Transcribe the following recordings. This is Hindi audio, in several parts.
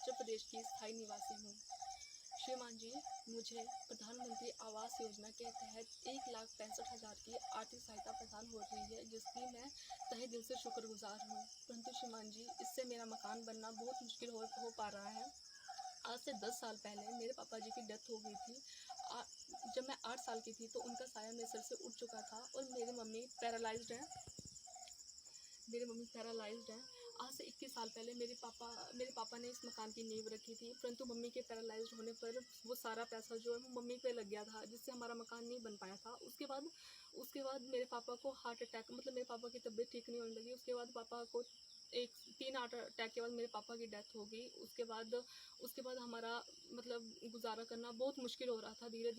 हिमाचल प्रदेश की स्थायी निवासी हूँ। श्रीमान जी, मुझे प्रधानमंत्री आवास योजना के तहत 1,65,000 की आर्थिक सहायता प्रदान हो रही है, जिसकी मैं तहे दिल से शुक्रगुजार हूँ। परंतु श्रीमान जी, इससे मेरा मकान बनना बहुत मुश्किल हो पा रहा है। आज से 10 साल पहले मेरे पापा जी की डेथ हो गई थी। जब मैं 8 साल की थी तो उनका साया मेरे सर से उठ चुका था और मेरी मम्मी पैरालाइज्ड है। आज से 21 साल पहले मेरे पापा ने इस मकान की नींव रखी थी, परंतु मम्मी के पैरालाइज्ड होने पर वो सारा पैसा जो है वो मम्मी पे लग गया था, जिससे हमारा मकान नहीं बन पाया था। उसके बाद मेरे पापा को हार्ट अटैक, मतलब मेरे पापा की तबीयत ठीक नहीं होने लगी। उसके बाद पापा को 3 हार्ट अटैक के बाद मेरे पापा की डेथ हो गई। उसके बाद हमारा मतलब गुजारा करना बहुत मुश्किल हो रहा था। धीरे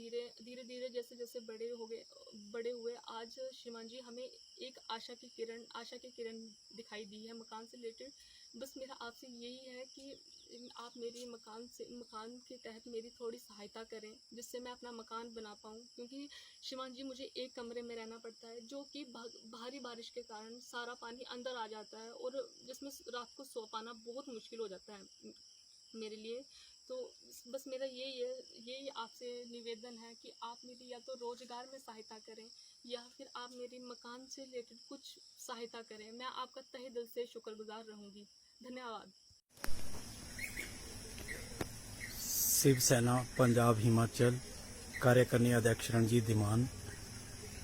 धीरे जैसे बड़े हुए आज श्रीमान जी हमें एक आशा की किरण दिखाई दी है मकान से रिलेटेड। बस मेरा आपसे यही है कि आप मेरी मकान के तहत मेरी थोड़ी सहायता करें, जिससे मैं अपना मकान बना पाऊँ। क्योंकि श्रीमान जी मुझे एक कमरे में रहना पड़ता है, जो कि भारी बारिश के कारण सारा पानी अंदर आ जाता है और जिसमें रात को सो पाना बहुत मुश्किल हो जाता है मेरे लिए। तो बस मेरा यही आपसे निवेदन है कि आप मेरी या तो रोजगार में सहायता करें या फिर आप मेरी मकान से रिलेटेड कुछ सहायता करें। मैं आपका तहे दिल से शुक्रगुजार रहूँगी। धन्यवाद। शिवसेना पंजाब हिमाचल कार्यकारिणी अध्यक्ष रणजीत धीमान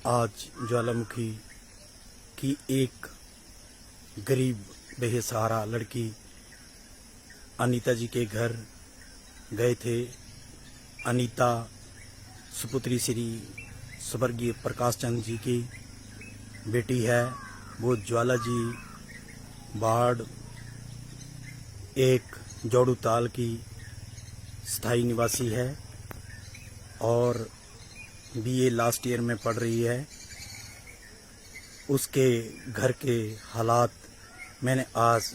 आज ज्वालामुखी की एक गरीब बेसहारा लड़की अनीता जी के घर गए थे। अनीता सुपुत्री श्री स्वर्गीय प्रकाश चंद्र जी की बेटी है। वो ज्वाला जी बाढ़ एक जोड़ू ताल की स्थायी निवासी है और बीए लास्ट ईयर में पढ़ रही है। उसके घर के हालात मैंने आज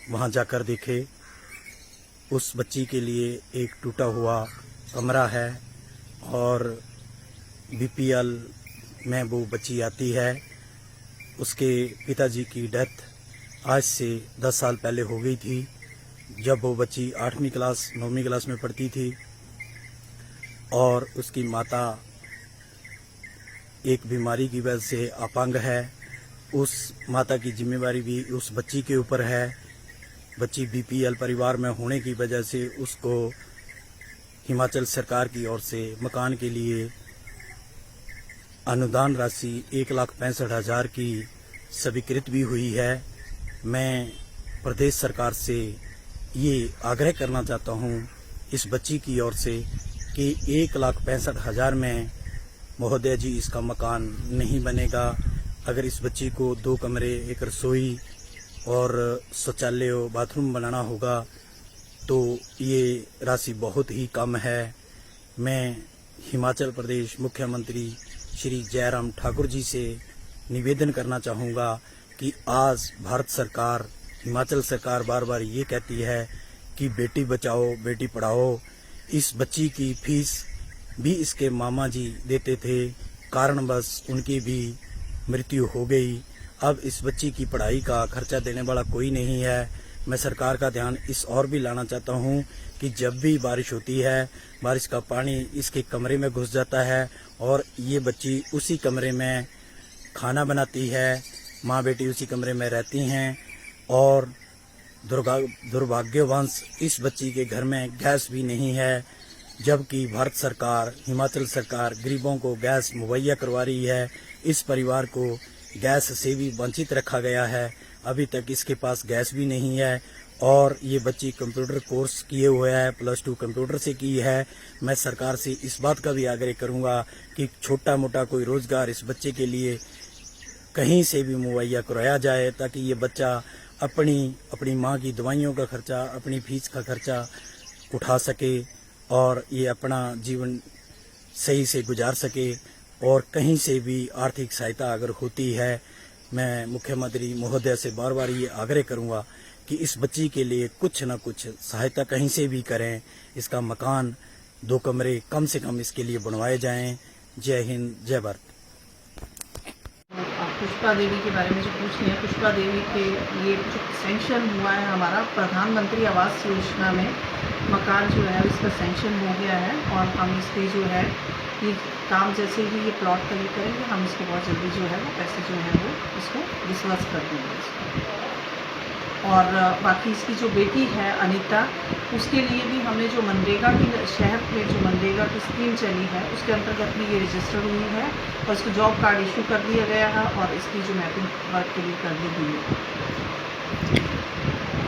वहाँ जाकर देखे। उस बच्ची के लिए एक टूटा हुआ कमरा है और बीपीएल में वो बच्ची आती है। उसके पिताजी की डेथ आज से 10 साल पहले हो गई थी, जब वो बच्ची 8वीं क्लास 9वीं क्लास में पढ़ती थी। और उसकी माता एक बीमारी की वजह से अपंग है। उस माता की जिम्मेवारी भी उस बच्ची के ऊपर है। बच्ची बीपीएल परिवार में होने की वजह से उसको हिमाचल सरकार की ओर से मकान के लिए अनुदान राशि 1,65,000 की स्वीकृत भी हुई है। मैं प्रदेश सरकार से ये आग्रह करना चाहता हूँ इस बच्ची की ओर से कि 1,65,000 में महोदय जी इसका मकान नहीं बनेगा। अगर इस बच्ची को 2 कमरे, एक रसोई और शौचालय बाथरूम बनाना होगा तो ये राशि बहुत ही कम है। मैं हिमाचल प्रदेश मुख्यमंत्री श्री जयराम ठाकुर जी से निवेदन करना चाहूँगा कि आज भारत सरकार, हिमाचल सरकार बार बार ये कहती है कि बेटी बचाओ बेटी पढ़ाओ। इस बच्ची की फीस भी इसके मामा जी देते थे, कारणवश उनकी भी मृत्यु हो गई। अब इस बच्ची की पढ़ाई का खर्चा देने वाला कोई नहीं है। मैं सरकार का ध्यान इस और भी लाना चाहता हूँ कि जब भी बारिश होती है, बारिश का पानी इसके कमरे में घुस जाता है और ये बच्ची उसी कमरे में खाना बनाती है, माँ बेटी उसी कमरे में रहती हैं। और दुर्भाग्यवश इस बच्ची के घर में गैस भी नहीं है, जबकि भारत सरकार, हिमाचल सरकार गरीबों को गैस मुहैया करवा रही है। इस परिवार को गैस से भी वंचित रखा गया है। अभी तक इसके पास गैस भी नहीं है। और ये बच्ची कंप्यूटर कोर्स किए हुए है, +2 कंप्यूटर से की है। मैं सरकार से इस बात का भी आग्रह करूंगा कि छोटा मोटा कोई रोजगार इस बच्चे के लिए कहीं से भी मुहैया कराया जाए, ताकि ये बच्चा अपनी माँ की दवाइयों का खर्चा, अपनी फीस का खर्चा उठा सके और ये अपना जीवन सही से गुजार सके। और कहीं से भी आर्थिक सहायता अगर होती है, मैं मुख्यमंत्री महोदय से बार बार ये आग्रह करूंगा कि इस बच्ची के लिए कुछ न कुछ सहायता कहीं से भी करें। इसका मकान 2 कमरे कम से कम इसके लिए बनवाए जाएं। जय हिंद, जय भारत। पुष्पा देवी के बारे में जो पूछ रही हैं, पुष्पा देवी के लिए जो सेंक्शन हुआ है हमारा प्रधानमंत्री आवास योजना में मकान जो है इसका सेंक्शन हो गया है और हम इसके जो है ये काम जैसे ही ये प्लॉट तैयार करेंगे हम इसको बहुत जल्दी जो है वो पैसे जो है वो इसको डिस्बर्स कर देंगे इसको। और बाकी इसकी जो बेटी है अनीता, उसके लिए भी हमने जो मनरेगा की शहर में जो मनरेगा की स्कीम चली है उसके अंतर्गत भी ये रजिस्टर हुई है और इसको जॉब कार्ड इशू कर दिया गया है और इसकी जो मैपिंग वर्क के लिए कर दी गई है।